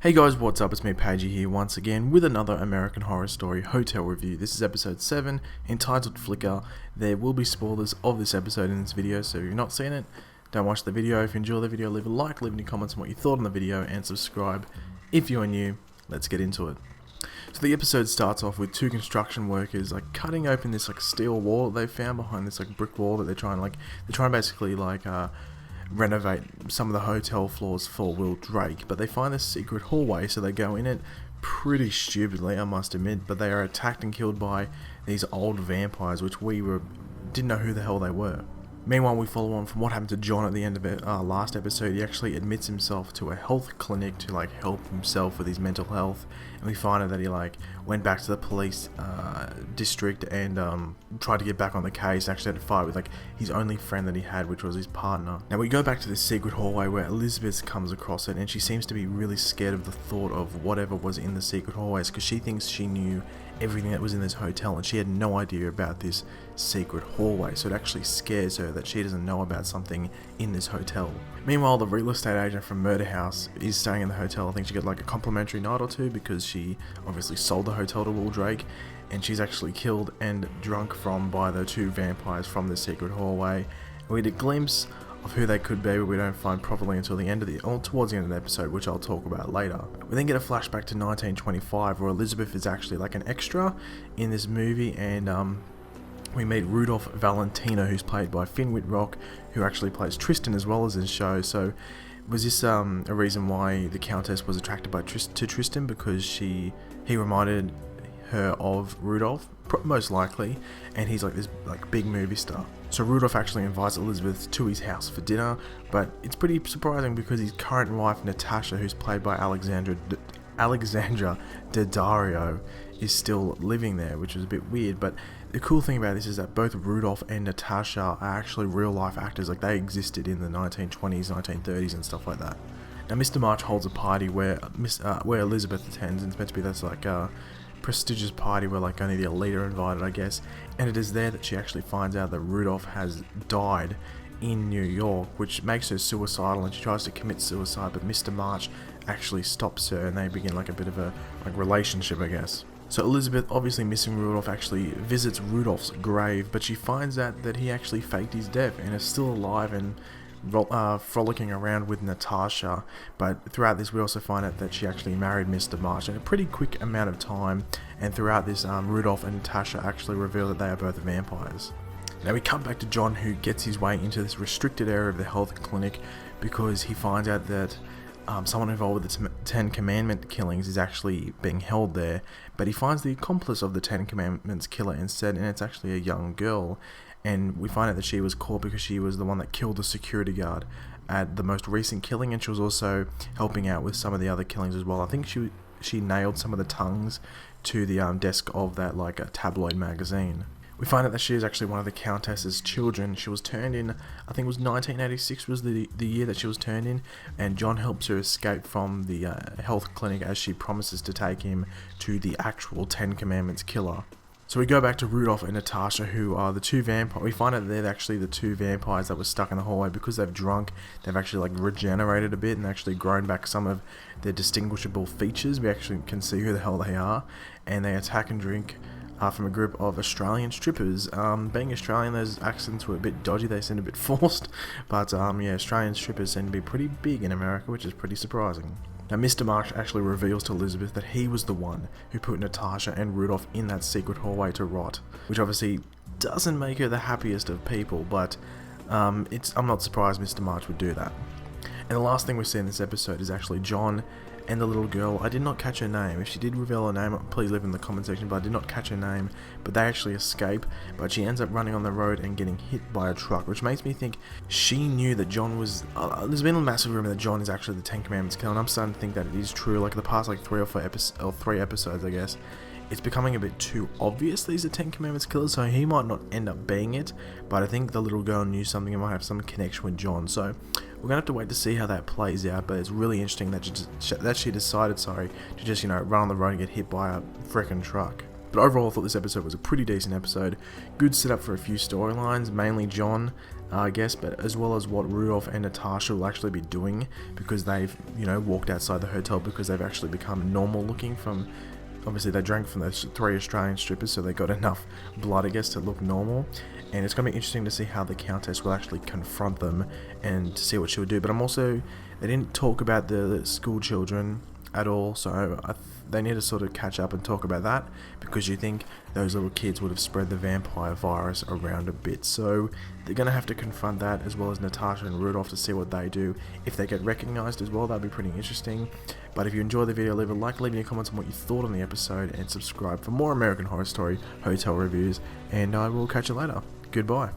Hey guys, what's up? It's me, Pagey here once again with another American Horror Story hotel review. This is episode 7, entitled Flicker. There will be spoilers of this episode in this video, so if you've not seen it, don't watch the video. If you enjoy the video, leave a like, leave any comments on what you thought on the video, and subscribe if you are new. Let's get into it. So the episode starts off with two construction workers cutting open this steel wall that they found behind this brick wall that they're trying basically renovate some of the hotel floors for Will Drake, but they find this secret hallway, so they go in it pretty stupidly, I must admit, but they are attacked and killed by these old vampires, which didn't know who the hell they were. Meanwhile, we follow on from what happened to John at the end of it, last episode. He actually admits himself to a health clinic to help himself with his mental health, and we find out that he went back to the police district and tried to get back on the case. Actually had to fight with his only friend that he had, which was his partner. Now we go back to this secret hallway where Elizabeth comes across it, and she seems to be really scared of the thought of whatever was in the secret hallways, because she thinks she knew everything that was in this hotel and she had no idea about this secret hallway, so it actually scares her that she doesn't know about something in this hotel. Meanwhile, the real estate agent from Murder House is staying in the hotel. I think she got a complimentary night or two because she obviously sold the hotel to Will Drake, and she's actually killed and drunk by the two vampires from the secret hallway. We get a glimpse of who they could be, but we don't find properly until towards the end of the episode, which I'll talk about later. We then get a flashback to 1925, where Elizabeth is actually an extra in this movie, and we meet Rudolph Valentino, who's played by Finn Wittrock, who actually plays Tristan as well as in the show. So was this a reason why the Countess was attracted to Tristan, because he reminded her of Rudolph? Most likely, and he's this big movie star. So Rudolph actually invites Elizabeth to his house for dinner, but it's pretty surprising because his current wife Natasha, who's played by Alexandra Daddario, is still living there, which is a bit weird. But the cool thing about this is that both Rudolph and Natasha are actually real life actors. They existed in the 1920s, 1930s and stuff like that. Now Mr. March holds a party where Elizabeth attends, and it's meant to be this prestigious party where only the elite are invited, I guess, and it is there that she actually finds out that Rudolph has died in New York, which makes her suicidal, and she tries to commit suicide, but Mr. March actually stops her, and they begin a bit of a relationship, I guess. So Elizabeth, obviously missing Rudolph, actually visits Rudolph's grave, but she finds out that he actually faked his death and is still alive and frolicking around with Natasha. But throughout this, we also find out that she actually married Mr. March in a pretty quick amount of time, and throughout this, Rudolph and Natasha actually reveal that they are both vampires. Now we come back to John, who gets his way into this restricted area of the health clinic because he finds out that someone involved with the Ten Commandment killings is actually being held there, but he finds the accomplice of the Ten Commandments killer instead, and it's actually a young girl. And we find out that she was caught because she was the one that killed the security guard at the most recent killing, and she was also helping out with some of the other killings as well. I think she nailed some of the tongues to the desk of that a tabloid magazine. We find out that she is actually one of the Countess's children. She was turned in, I think it was 1986 was the year that she was turned in, and John helps her escape from the health clinic as she promises to take him to the actual Ten Commandments killer. So we go back to Rudolph and Natasha, who are the two vampires. We find out that they're actually the two vampires that were stuck in the hallway because they've drunk. They've actually regenerated a bit and actually grown back some of their distinguishable features. We actually can see who the hell they are, and they attack and drink from a group of Australian strippers. Being Australian, those accents were a bit dodgy. They seemed a bit forced, but yeah, Australian strippers seem to be pretty big in America, which is pretty surprising. Now, Mr. March actually reveals to Elizabeth that he was the one who put Natasha and Rudolph in that secret hallway to rot, which obviously doesn't make her the happiest of people, but I'm not surprised Mr. March would do that. And the last thing we see in this episode is actually John and the little girl. I did not catch her name. If she did reveal her name, please leave in the comment section, but I did not catch her name. But they actually escape, but she ends up running on the road and getting hit by a truck, which makes me think she knew that John was... there's been a massive rumor that John is actually the Ten Commandments killer, and I'm starting to think that it is true. The past 3 or 4 episodes, I guess, it's becoming a bit too obvious that he's a Ten Commandments killer, so he might not end up being it, but I think the little girl knew something and might have some connection with John, so we're going to have to wait to see how that plays out. But it's really interesting that she decided to just, run on the road and get hit by a frickin' truck. But overall, I thought this episode was a pretty decent episode. Good setup for a few storylines, mainly John, I guess, but as well as what Rudolph and Natasha will actually be doing, because they've, walked outside the hotel because they've actually become normal looking from... Obviously, they drank from those 3 Australian strippers, so they got enough blood, I guess, to look normal. And it's going to be interesting to see how the Countess will actually confront them and to see what she would do. But they didn't talk about the school children at all, so they need to sort of catch up and talk about that, because you think those little kids would have spread the vampire virus around a bit. So they're going to have to confront that, as well as Natasha and Rudolph, to see what they do. If they get recognised as well, that'd be pretty interesting. But if you enjoyed the video, leave a like, leave me a comment on what you thought on the episode, and subscribe for more American Horror Story hotel reviews, and I will catch you later. Goodbye.